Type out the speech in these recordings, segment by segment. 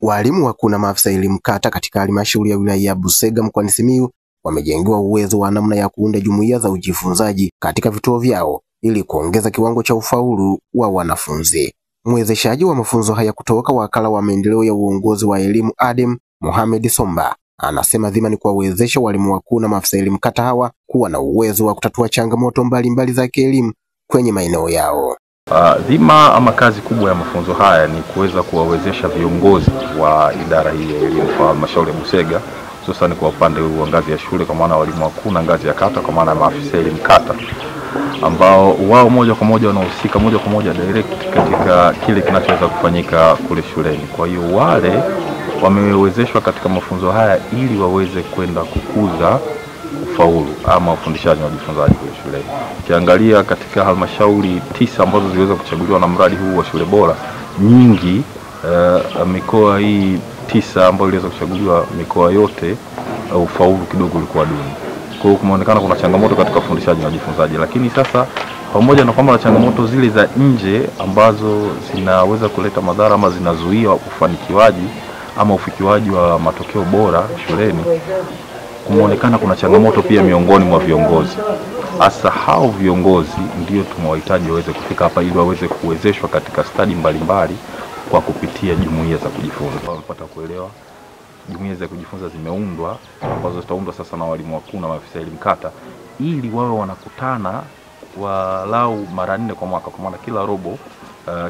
Walimu wakuu na maafisa elimu kata katika halmashauri ya wilaya ya Busega mkoani Simiyu wamejengewa uwezo wa namna ya kuunda jumuiya za ujifunzaji katika vituo vyao ili kuongeza kiwango cha ufaulu wa wanafunzi. Mwezeshaji wa mafunzo haya kutoka wakala wa maendeleo ya uongozi wa elimu ADEM, Mohamed Somba, anasema dhima ni kuwawezesha walimu wakuu na maafisa elimu kata hawa kuwa na uwezo wa kutatua changamoto mbalimbali za kielimu kwenye maeneo yao. Dhima ama kazi kubwa ya mafunzo haya ni kuweza kuwawezesha viongozi wa idara hii ya elimu kwa halmashauri ya Busega, hususan kwa upande wa ngazi ya shule kwa maana walimu wakuu na ngazi ya kata kwa maana maafisa elimu kata, ambao wao moja kwa moja wanahusika moja kwa moja direct katika kile kinachoweza kufanyika kule shuleni. Kwa hiyo wale wamewezeshwa katika mafunzo haya ili waweze kwenda kukuza ufaulu ama ufundishaji na ujifunzaji kule shuleni. Ukiangalia katika halmashauri 9 ambazo ziliweza kuchaguliwa na mradi huu wa shule bora, nyingi mikoa hii 9 ambayo iliweza kuchaguliwa, mikoa yote ufaulu kidogo ulikuwa duni. Kwa hiyo kumeonekana kuna changamoto katika ufundishaji na ujifunzaji, lakini sasa pamoja na kwamba changamoto zile za nje ambazo zinaweza kuleta madhara ama zinazuia ufanikiwaji ama ufikiwaji wa matokeo bora shuleni, kumeonekana kuna changamoto pia miongoni mwa viongozi. Hasa hao viongozi ndio tumewahitaji waweze kufika hapa ili waweze kuwezeshwa katika stadi mbalimbali kwa kupitia jumuiya za kujifunza. Tunapata kuelewa jumuiya za kujifunza zimeundwa, ambazo zitaundwa sasa na walimu wakuu na maafisa elimu kata, ili wawe wanakutana walau mara 4 kwa mwaka, kwa maana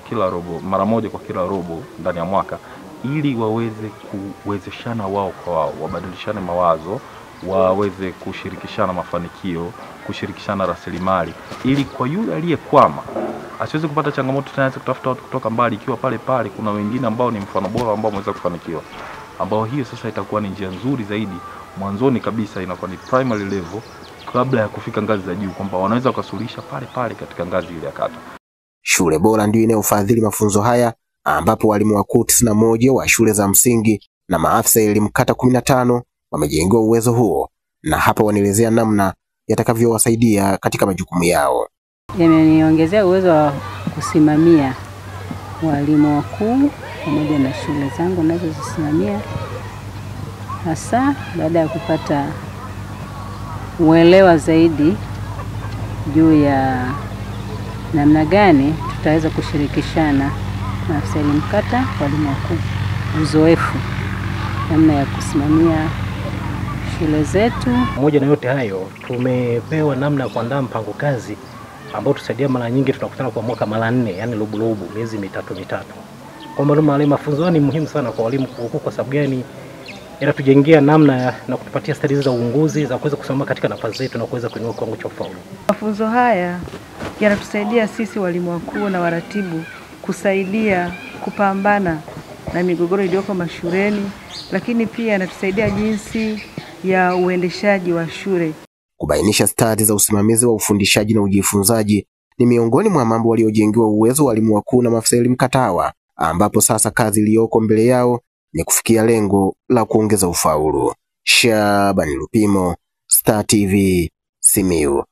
kila robo mara moja kwa kila robo ndani ya mwaka, ili waweze kuwezeshana wao kwa wao, wabadilishane mawazo, waweze kushirikishana mafanikio, kushirikishana rasilimali, ili kwa yule aliyekwama asiweze kupata changamoto tena za kutafuta watu kutoka mbali, ikiwa pale kuna wengine ambao ni mfano bora ambao wameweza kufanikiwa, ambao hiyo sasa itakuwa ni njia nzuri zaidi mwanzoni kabisa, inakuwa ni primary level kabla ya kufika ngazi za juu, kwamba wanaweza kusuluhisha pale katika ngazi ile ya kata. Shule bora ndio inayofadhili mafunzo haya, ambapo walimu wakuu 91 wa shule za msingi na maafisa elimu kata 15 wamejengewa uwezo huo, na hapa wanaelezea namna yatakavyowasaidia katika majukumu yao. Yameniongezea uwezo wa kusimamia walimu wakuu pamoja na shule zangu nazozisimamia, hasa baada ya kupata uelewa zaidi juu ya namna gani tutaweza kushirikishana na afisa elimu kata, walimu wakuu, uzoefu namna ya kusimamia shule zetu. Pamoja na yote hayo, tumepewa namna ya kuandaa mpango kazi ambao tusaidia mara nyingi tunakutana kwa mwaka mara 4, yani robo miezi mitatu. Kwa maana mafunzo ni muhimu sana kwa walimu wakuu. Kwa sababu gani? Yanatujengea namna na kutupatia stadi za uongozi za kuweza kusimama katika nafasi zetu na kuweza kuinua kiwango cha ufaulu. Mafunzo haya yanatusaidia sisi walimu wakuu na waratibu kusaidia kupambana na migogoro iliyoko mashuleni, lakini pia yanatusaidia jinsi ya uendeshaji wa shule. Kubainisha stadi za usimamizi wa ufundishaji na ujifunzaji ni miongoni mwa mambo waliojengewa uwezo walimu wakuu na maafisa elimu kata hawa, ambapo sasa kazi iliyoko mbele yao ni kufikia lengo la kuongeza ufaulu. Shabani Lupimo, Star TV, Simiyu.